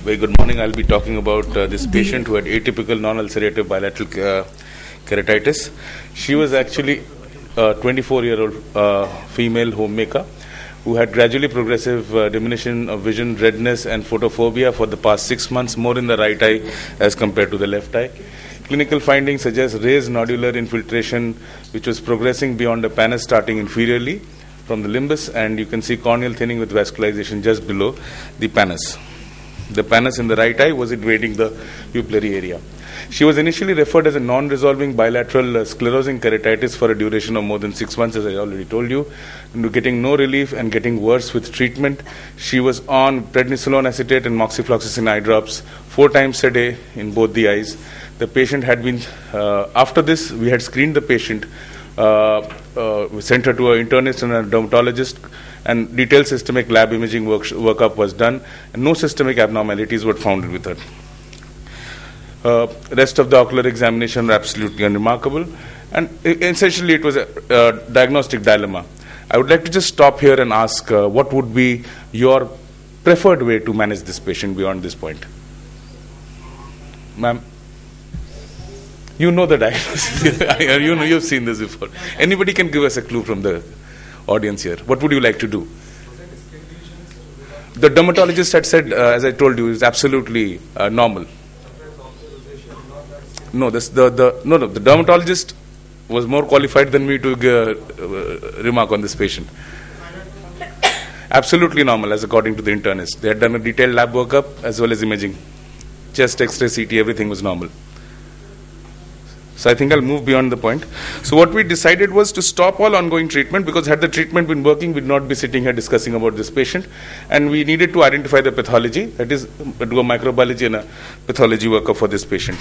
Very good morning. I'll be talking about this patient who had atypical non-ulcerative bilateral keratitis. She was actually a 24-year-old female homemaker who had gradually progressive diminution of vision, redness and photophobia for the past 6 months, more in the right eye as compared to the left eye. Clinical findings suggest raised nodular infiltration which was progressing beyond the pannus starting inferiorly from the limbus, and you can see corneal thinning with vascularization just below the pannus. The pannus in the right eye was invading the pupillary area. She was initially referred as a non-resolving bilateral sclerosing keratitis for a duration of more than 6 months, as I already told you, getting no relief and getting worse with treatment. She was on prednisolone acetate and moxifloxacin eye drops 4 times a day in both the eyes. The patient had been, after this, we had screened the patient, we sent her to an internist and a dermatologist, and detailed systemic lab imaging workup was done, and no systemic abnormalities were found with her. Rest of the ocular examination were absolutely unremarkable, and essentially it was a diagnostic dilemma. I would like to just stop here and ask what would be your preferred way to manage this patient beyond this point? Ma'am? You know the diagnosis. You've seen this before. Anybody can give us a clue from the audience here. What would you like to do? The dermatologist had said, as I told you, is absolutely normal. No, the dermatologist was more qualified than me to remark on this patient. Absolutely normal, as according to the internist. They had done a detailed lab workup as well as imaging. Chest, X-ray, CT, everything was normal. So I think I'll move beyond the point. So what we decided was to stop all ongoing treatment, because had the treatment been working, we'd not be sitting here discussing about this patient. And we needed to identify the pathology, that is, do a microbiology and a pathology workup for this patient.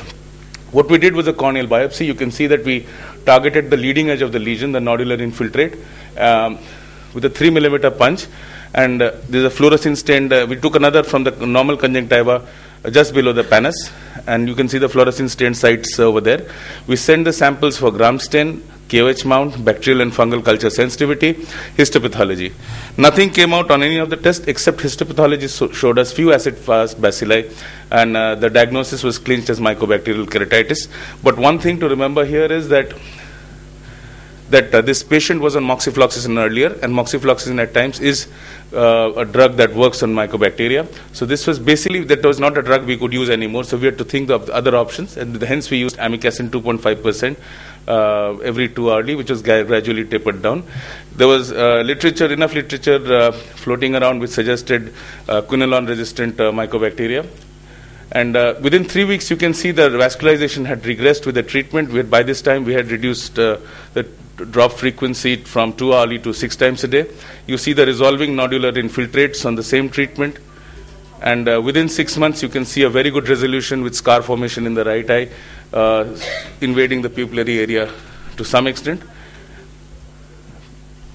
What we did was a corneal biopsy. You can see that we targeted the leading edge of the lesion, the nodular infiltrate, with a 3 millimeter punch. And there's a fluorescein stained, we took another from the normal conjunctiva just below the pannus, and you can see the fluorescein stained sites over there. We sent the samples for gram stain, KOH mount, bacterial and fungal culture sensitivity, histopathology. Nothing came out on any of the tests except histopathology showed us few acid-fast bacilli, and the diagnosis was clinched as mycobacterial keratitis. But one thing to remember here is that this patient was on moxifloxacin earlier, and moxifloxacin at times is a drug that works on mycobacteria. So this was basically, that was not a drug we could use anymore, so we had to think of other options, and hence we used amikacin 2.5% every 2 hourly, which was gradually tapered down. There was enough literature floating around which suggested quinolone-resistant mycobacteria. And within 3 weeks, you can see the vascularization had regressed with the treatment. By this time, we had reduced the drop frequency from 2 hourly to 6 times a day. You see the resolving nodular infiltrates on the same treatment. And within 6 months, you can see a very good resolution with scar formation in the right eye, invading the pupillary area to some extent.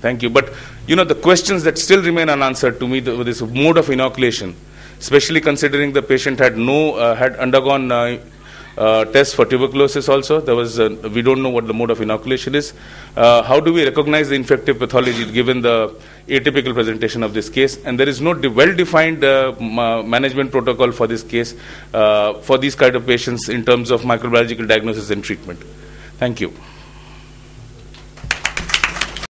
Thank you. But, the questions that still remain unanswered to me, this mode of inoculation, especially considering the patient had undergone tests for tuberculosis also. There was we don't know what the mode of inoculation is. How do we recognize the infective pathology given the atypical presentation of this case? And there is no well-defined management protocol for this case for these kind of patients in terms of microbiological diagnosis and treatment. Thank you.